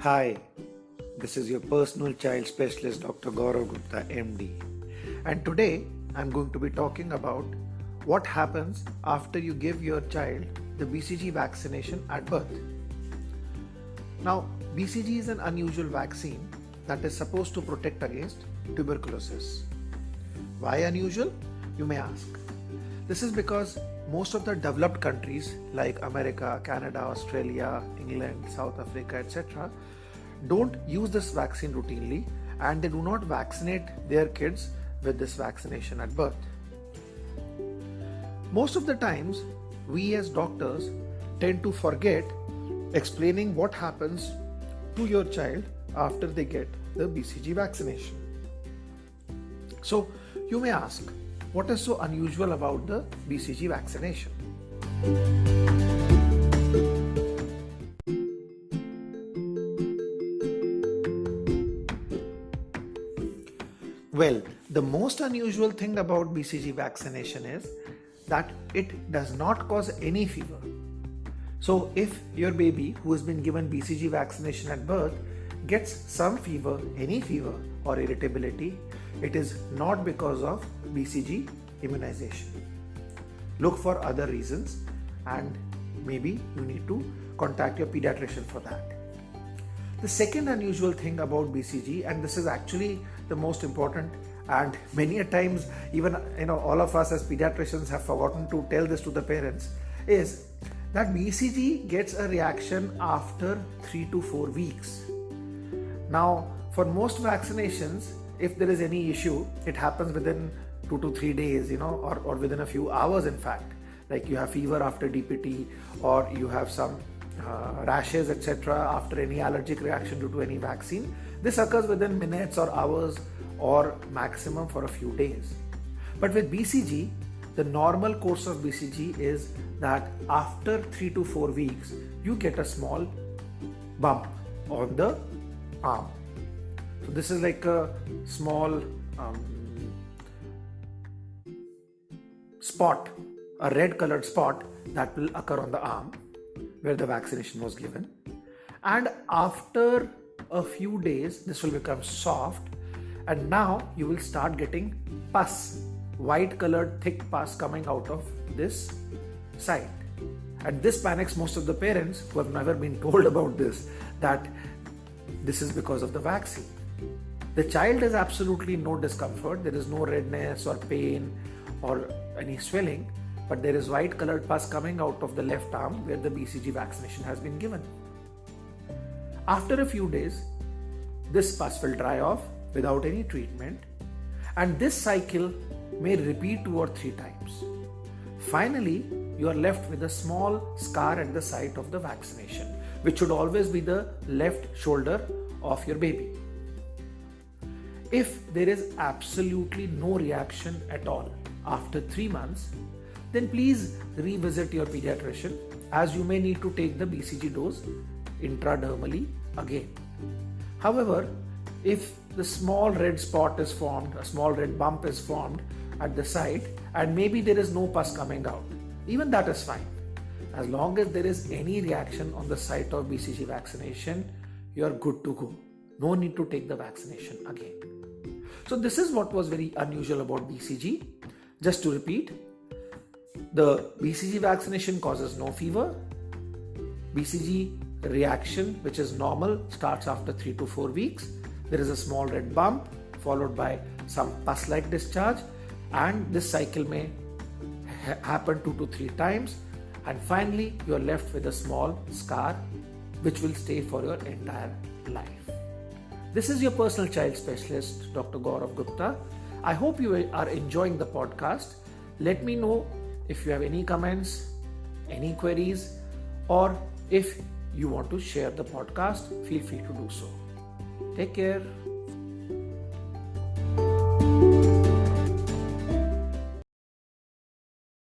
Hi, this is your personal child specialist Dr. Gaurav Gupta, MD. And today I'm going to be talking about what happens after you give your child the BCG vaccination at birth. Now, BCG is an unusual vaccine that is supposed to protect against tuberculosis. Why unusual? You may ask. This is because most of the developed countries like America, Canada, Australia, England, South Africa, etc. don't use this vaccine routinely, and they do not vaccinate their kids with this vaccination at birth. Most of the times, we as doctors tend to forget explaining what happens to your child after they get the BCG vaccination. So, you may ask, what is so unusual about the BCG vaccination? Well, the most unusual thing about BCG vaccination is that it does not cause any fever. So if your baby who has been given BCG vaccination at birth gets some fever, any fever or irritability, it is not because of BCG immunization. Look for other reasons and maybe you need to contact your pediatrician for that. The second unusual thing about BCG, and this is actually the most important, and many a times even all of us as pediatricians have forgotten to tell this to the parents, is that BCG gets a reaction after 3 to 4 weeks. Now, for most vaccinations, if there is any issue, it happens within 2 to 3 days, or within a few hours in fact. Like you have fever after DPT, or you have some rashes, etc. after any allergic reaction due to any vaccine. This occurs within minutes or hours or maximum for a few days. But with BCG, the normal course of BCG is that after 3 to 4 weeks, you get a small bump on the arm. So this is like a small spot, a red colored spot that will occur on the arm where the vaccination was given. And after a few days, this will become soft, and now you will start getting pus, white colored thick pus coming out of this site. And this panics most of the parents who have never been told about this, that this is because of the vaccine. The child has absolutely no discomfort. There is no redness or pain or any swelling, but there is white colored pus coming out of the left arm where the BCG vaccination has been given. After a few days, this pus will dry off without any treatment, and this cycle may repeat 2 or 3 times. Finally, you are left with a small scar at the site of the vaccination, which should always be the left shoulder of your baby. If there is absolutely no reaction at all after 3 months, then please revisit your pediatrician, as you may need to take the BCG dose intradermally again. However, if the small red spot is formed, a small red bump is formed at the site, and maybe there is no pus coming out, even that is fine. As long as there is any reaction on the site of BCG vaccination, you are good to go. No need to take the vaccination again. So this is what was very unusual about BCG. Just to repeat, the BCG vaccination causes no fever. BCG reaction, which is normal, starts after 3 to 4 weeks. There is a small red bump followed by some pus-like discharge, and this cycle may happen 2 to 3 times, and finally you are left with a small scar which will stay for your entire life. This is your personal child specialist, Dr. Gaurav Gupta. I hope you are enjoying the podcast. Let me know if you have any comments, any queries, or if you want to share the podcast, feel free to do so. Take care.